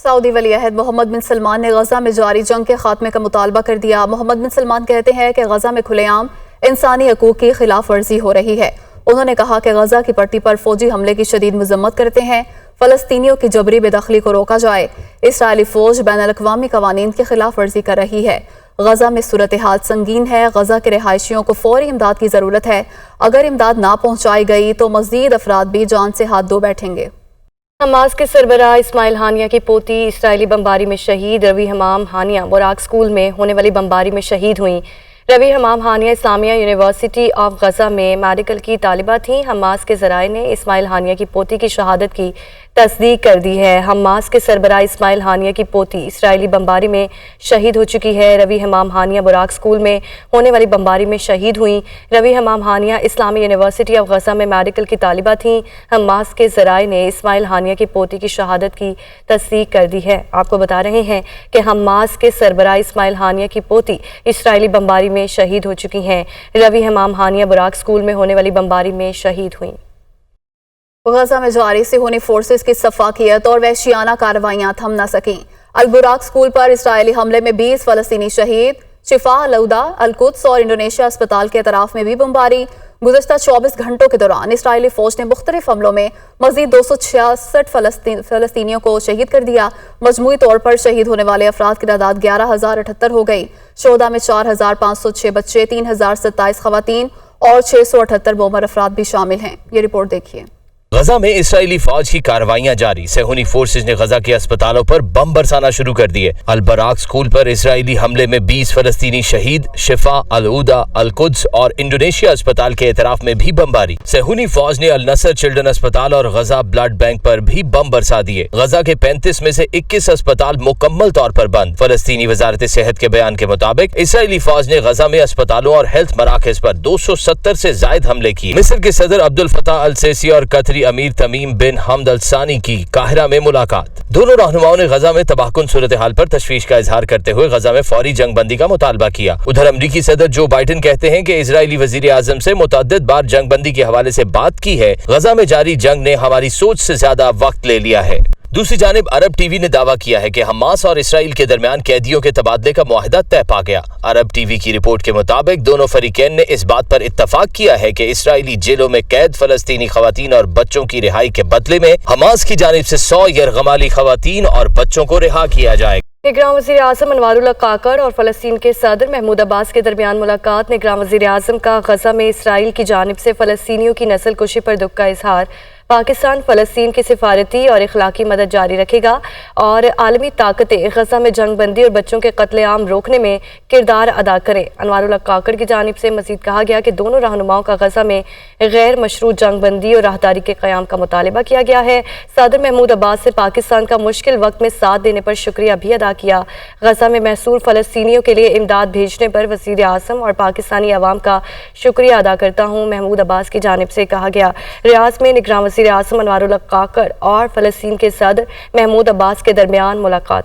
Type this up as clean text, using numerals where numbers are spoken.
سعودی ولی عہد محمد بن سلمان نے غزہ میں جاری جنگ کے خاتمے کا مطالبہ کر دیا۔ محمد بن سلمان کہتے ہیں کہ غزہ میں کھلے عام انسانی حقوق کی خلاف ورزی ہو رہی ہے۔ انہوں نے کہا کہ غزہ کی پٹی پر فوجی حملے کی شدید مذمت کرتے ہیں۔ فلسطینیوں کی جبری بے دخلی کو روکا جائے۔ اسرائیلی فوج بین الاقوامی قوانین کی خلاف ورزی کر رہی ہے۔ غزہ میں صورتحال سنگین ہے۔ غزہ کے رہائشیوں کو فوری امداد کی ضرورت ہے۔ اگر امداد نہ پہنچائی گئی تو مزید افراد بھی جان سے ہاتھ دھو بیٹھیں گے۔ حماس کے سربراہ اسماعیل ہانیہ کی پوتی اسرائیلی بمباری میں شہید روی حمام ہانیہ براق اسکول میں ہونے والی بمباری میں شہید ہوئیں۔ روی حمام ہانیہ اسلامیہ یونیورسٹی آف غزہ میں میڈیکل کی طالبہ تھیں۔ حماس کے ذرائع نے اسماعیل ہانیہ کی پوتی کی شہادت کی تصدیق کر دی ہے۔ حماس کے سربراہ اسماعیل ہانیہ کی پوتی اسرائیلی بمباری میں شہید ہو چکی ہے۔ روی حمام ہانیہ براق اسکول میں ہونے والی بمباری میں شہید ہوئیں۔ روی حمام ہانیہ اسلامی یونیورسٹی آف غزہ میں میڈیکل کی طالبہ تھیں۔ حماس کے ذرائع نے اسماعیل ہانیہ کی پوتی کی شہادت کی تصدیق کر دی ہے۔ آپ کو بتا رہے ہیں کہ حماس کے سربراہ اسماعیل ہانیہ کی پوتی اسرائیلی بمباری میں شہید ہو چکی ہیں۔ روی حمام ہانیہ براق اسکول میں ہونے والی بمباری میں شہید ہوئیں۔ غزہ میں جاری صہیونی فورسز کی سفاکیت اور وحشیانہ کارروائیاں تھم نہ سکیں۔ البراق اسکول پر اسرائیلی حملے میں 20 فلسطینی شہید۔ شفا، العودہ، القدس اور انڈونیشیا اسپتال کے اطراف میں بھی بمباری۔ گزشتہ 24 گھنٹوں کے دوران اسرائیلی فوج نے مختلف حملوں میں مزید 266 فلسطینیوں کو شہید کر دیا۔ مجموعی طور پر شہید ہونے والے افراد کی تعداد 11,078 ہو گئی۔ شہداء میں 4,506 بچے، 3,027 خواتین اور 678 بومر افراد بھی شامل ہیں۔ یہ رپورٹ دیکھیے۔ غزہ میں اسرائیلی فوج کی کارروائیاں جاری۔ صہیونی فورسز نے غزہ کے اسپتالوں پر بم برسانا شروع کر دیے۔ البراق اسکول پر اسرائیلی حملے میں 20 فلسطینی شہید۔ شفا، العودہ، القدس اور انڈونیشیا اسپتال کے اطراف میں بھی بمباری۔ صہیونی فوج نے النصر چلڈرن اسپتال اور غزہ بلڈ بینک پر بھی بم برسا دیے۔ غزہ کے 35 میں سے 21 اسپتال مکمل طور پر بند۔ فلسطینی وزارت صحت کے بیان کے مطابق اسرائیلی فوج نے غزہ میں اسپتالوں اور ہیلتھ مراکز پر 270 سے زائد حملے کیے۔ مصر کے صدر عبد الفتاح السیسی اور قطری امیر تمیم بن حمد الثانی کی قاہرہ میں ملاقات۔ دونوں رہنماؤں نے غزہ میں تباہ کن صورتحال پر تشویش کا اظہار کرتے ہوئے غزہ میں فوری جنگ بندی کا مطالبہ کیا۔ ادھر امریکی صدر جو بائیڈن کہتے ہیں کہ اسرائیلی وزیر اعظم سے متعدد بار جنگ بندی کے حوالے سے بات کی ہے۔ غزہ میں جاری جنگ نے ہماری سوچ سے زیادہ وقت لے لیا ہے۔ دوسری جانب عرب ٹی وی نے دعویٰ کیا ہے کہ حماس اور اسرائیل کے درمیان قیدیوں کے تبادلے کا معاہدہ طے پا گیا۔ عرب ٹی وی کی رپورٹ کے مطابق دونوں فریقین نے اس بات پر اتفاق کیا ہے کہ اسرائیلی جیلوں میں قید فلسطینی خواتین اور بچوں کی رہائی کے بدلے میں حماس کی جانب سے 100 یرغمالی خواتین اور بچوں کو رہا کیا جائے گا۔ نگراں وزیر اعظم انوار اللہ کاکڑ اور فلسطین کے صدر محمود عباس کے درمیان ملاقات۔ نگراں وزیر اعظم کا غزہ میں اسرائیل کی جانب سے فلسطینیوں کی نسل کشی پر دکھ کا اظہار۔ پاکستان فلسطین کی سفارتی اور اخلاقی مدد جاری رکھے گا اور عالمی طاقتیں غزہ میں جنگ بندی اور بچوں کے قتل عام روکنے میں کردار ادا کریں۔ انوار اللہ کاکڑ کی جانب سے مزید کہا گیا کہ دونوں رہنماؤں کا غزہ میں غیر مشروع جنگ بندی اور راہداری کے قیام کا مطالبہ کیا گیا ہے۔ صدر محمود عباس سے پاکستان کا مشکل وقت میں ساتھ دینے پر شکریہ بھی ادا کیا۔ غزہ میں محصور فلسطینیوں کے لیے امداد بھیجنے پر وزیر اعظم اور پاکستانی عوام کا شکریہ ادا کرتا ہوں، محمود عباس کی جانب سے کہا گیا۔ ریاض میں نگراں وزیر اعظم انوار اللہ کاکڑ اور فلسطین کے صدر محمود عباس کے درمیان ملاقات۔